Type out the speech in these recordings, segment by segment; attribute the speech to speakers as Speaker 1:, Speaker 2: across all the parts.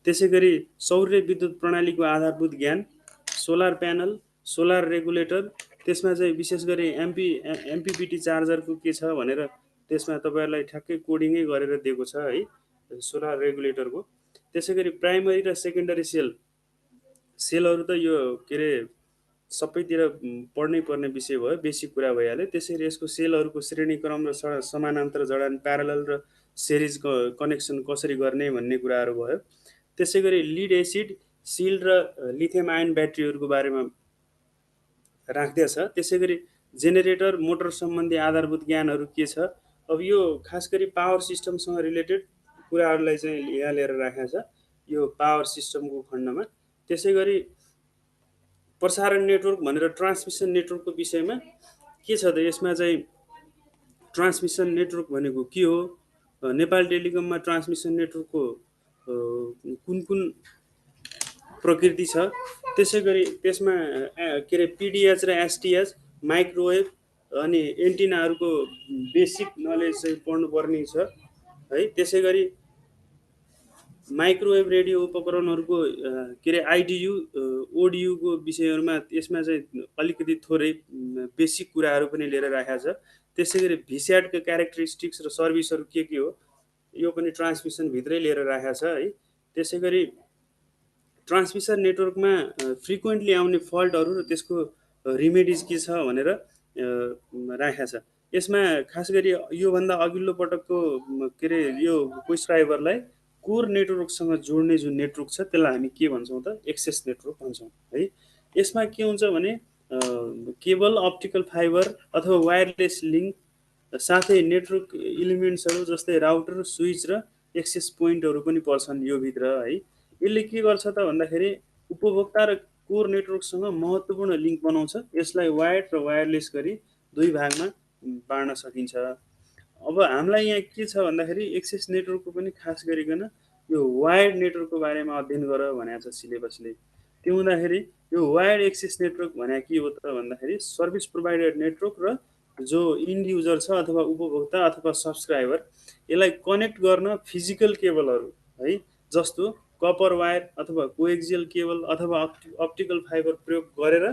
Speaker 1: त्यसैगरी सौर्य विद्युत प्रणालीको आधारभूत ज्ञान, सोलर प्यानल, सोलर रेगुलेटर, त्यसमा चाहिँ विशेष गरी एमपीपीटी चार्जरको के छ भनेर त्यसमा तपाईहरुलाई ठ्याक्कै कोडिङै गरेर दिएको छ है सोलर रेगुलेटरको। त्यसैगरी प्राइमरी र सेकेन्डरी सेलहरू त यो के अरे सबैतिर पढ्नै पर्ने विषय भयो, बेसिक कुरा भइहाल्यो। त्यसैले यसको सेलहरूको श्रेणीक्रम र समानान्तर जडान, प्यारलल र सिरिज कनेक्सन कसरी गर्ने भन्ने कुराहरू भयो। त्यसैगरी लिड एसिड, सिल्ड र लिथियम आयन ब्याट्रीहरूको बारेमा राख्दैछ। त्यसैगरी जेनेरेटर, मोटर सम्बन्धी आधारभूत ज्ञानहरू के छ, अब यो खास गरी पावर सिस्टमसँग रिलेटेड कुराहरूलाई चाहिँ यहाँ लिएर राखेको छ यो पावर सिस्टमको खण्डमा। त्यसैगरी प्रसारण नेटवर्क भनेर ट्रान्समिसन नेटवर्कको विषयमा के छ त, यसमा चाहिँ ट्रान्समिसन नेटवर्क भनेको के हो, नेपाल टेलिकममा ट्रान्समिसन नेटवर्कको कुन कुन प्रकृति छ, त्यसैगरी त्यसमा के अरे पीडीएच र एसटीएच, माइक्रोवेभ अनि एन्टिनाहरूको बेसिक नलेज चाहिँ पढ्नुपर्ने छ है। त्यसैगरी माइक्रोवेभ रेडियो उपकरणहरूको के अरे आइडियु ओडियुको विषयहरूमा यसमा चाहिँ अलिकति थोरै बेसिक कुराहरू पनि लिएर राखेको छ। त्यसैगरी भिस्याटको क्यारेक्टरिस्टिक्स र सर्भिसहरू के हो यो पनि ट्रान्समिसन भित्रै लिएर राखेको छ है। त्यसैगरी ट्रान्समिसन नेटवर्कमा फ्रिक्वेन्टली आउने फल्टहरू र त्यसको रिमेडिज के छ भनेर राखेको छ। यसमा खास गरी योभन्दा अघिल्लो पटकको के अरे यो कोही सब्सक्राइबरलाई कोर नेटवर्कसँग जोड्ने जुन नेटवर्क छ त्यसलाई हामी के भन्छौँ त, एक्सेस नेटवर्क भन्छौँ है। यसमा के हुन्छ भने केबल, अप्टिकल फाइबर अथवा वायरलेस लिङ्क साथै नेटवर्क इलिमेन्ट्सहरू जस्तै राउटर, स्विच र एक्सेस पोइन्टहरू पनि पर्छन् यो भित्र है। यसले के गर्छ त भन्दाखेरि उपभोक्ता र कोर नेटवर्कसँग महत्त्वपूर्ण लिङ्क बनाउँछ। यसलाई वायर्ड र वायरलेस गरी दुई भागमा बाँड्न सकिन्छ। अब हामीलाई यहाँ के छ भन्दाखेरि एक्सेस नेटवर्कको पनि खास गरिकन यो वायर्ड नेटवर्कको बारेमा अध्ययन गर भनेको छ सिलेबसले। त्यो हुँदाखेरि यो वायर्ड एक्सेस नेटवर्क भने के हो त भन्दाखेरि सर्भिस प्रोभाइडर नेटवर्क र जो इन्ड युजर छ अथवा उपभोक्ता अथवा सब्सक्राइबर यसलाई कनेक्ट गर्न फिजिकल केबलहरू है, जस्तो कपर वायर अथवा कोएक्सियल केबल अथवा अप्टिकल फाइबर प्रयोग गरेर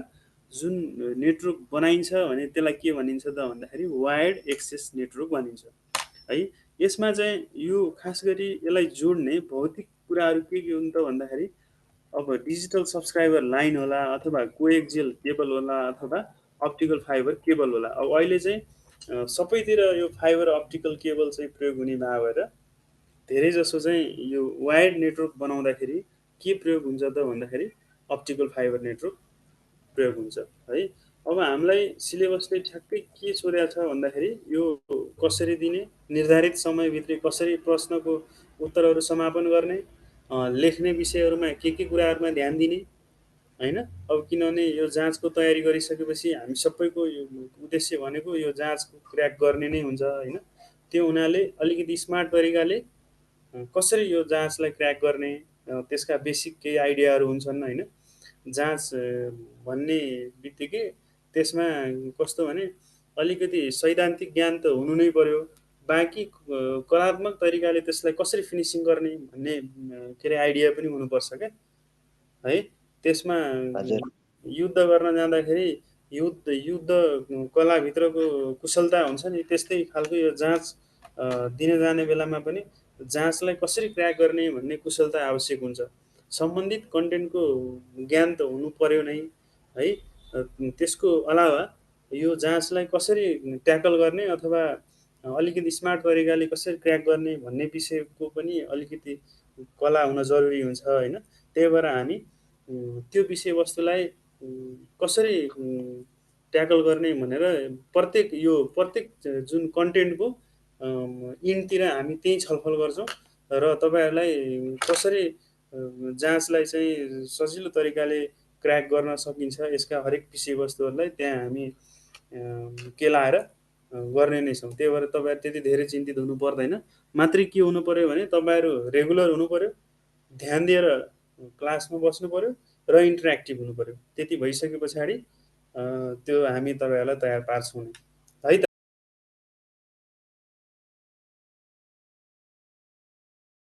Speaker 1: जुन नेटवर्क बनाइन्छ भने त्यसलाई के भनिन्छ त भन्दाखेरि वायर्ड एक्सेस नेटवर्क भनिन्छ है। यसमा चाहिँ यो खास गरी यसलाई जोड्ने भौतिक कुराहरू के हुन् त भन्दाखेरि अब डिजिटल सब्सक्राइबर लाइन होला अथवा कोएक्सियल केबल होला अथवा अप्टिकल फाइबर केबल होला। अब अहिले चाहिँ सबैतिर यो फाइबर अप्टिकल केबल चाहिँ प्रयोग हुने भएर धेरै जसो चाहिँ यो वायर्ड नेटवर्क बनाउँदाखेरि के प्रयोग हुन्छ त भन्दाखेरि अप्टिकल फाइबर नेटवर्क प्रयोग हुन्छ है। अब हामीलाई सिलेबसले ठ्याक्कै के सोधेको छ भन्दाखेरि यो कसरी दिने, निर्धारित समयभित्र कसरी प्रश्नको उत्तरहरू समापन गर्ने, लेख्ने विषयहरूमा के कुराहरूमा ध्यान दिने हैन। अब किनभने यो जाँचको तयारी गरिसकेपछि हामी सबैको यो उद्देश्य भनेको यो जाँचको क्र्याक गर्ने नै हुन्छ हैन। त्यो हुनाले अलिकति स्मार्ट तरिकाले कसरी यो जाँचलाई क्र्याक गर्ने त्यसका बेसिक केही आइडियाहरू हुन्छन् हैन। जाँच भन्ने बित्तिकै त्यसमा कस्तो भने अलिकति सैद्धान्तिक ज्ञान त हुनु नै पर्यो, बाँकी कलात्मक तरिकाले त्यसलाई कसरी फिनिसिङ गर्ने भन्ने के अरे आइडिया पनि हुनुपर्छ क्या है। त्यसमा युद्ध गर्न जाँदाखेरि युद्ध कलाभित्रको कुशलता हुन्छ नि, त्यस्तै खालको यो जाँच दिन जाने बेलामा पनि जाँचलाई कसरी क्र्याक गर्ने भन्ने कुशलता आवश्यक हुन्छ। सम्बन्धित कन्टेन्टको ज्ञान त हुनु पर्यो नै है। त्यसको अलावा यो जाँचलाई कसरी ट्याकल गर्ने अथवा अलिकति स्मार्ट तरिकाले कसरी क्र्याक गर्ने भन्ने विषयको पनि अलिकति कला हुन जरुरी हुन्छ हैन। त्यही भएर हामी त्यो विषयवस्तुलाई कसरी ट्याकल गर्ने भनेर प्रत्येक जुन कन्टेन्टको इन्डतिर हामी त्यही छलफल गर्छौँ र तपाईहरुलाई कसरी जाँचलाई चाहिँ सजिलो तरिकाले क्र्याक गर्न सकिन्छ यसका हरेक विषयवस्तुहरूलाई त्यहाँ हामी केलाएर गर्ने नै छौँ। त्यही भएर तपाईहरु त्यति धेरै चिन्तित हुनु पर्दैन। मात्रै के हुनु पर्यो भने तपाईहरु रेगुलर हुनु पर्यो, ध्यान दिएर क्लासमा बस्नु पर्यो र इन्टरेक्टिभ हुनु पर्यो। त्यति भइसके पछाडी त्यो हामी तपाईहरुलाई तयार पार्छौँ।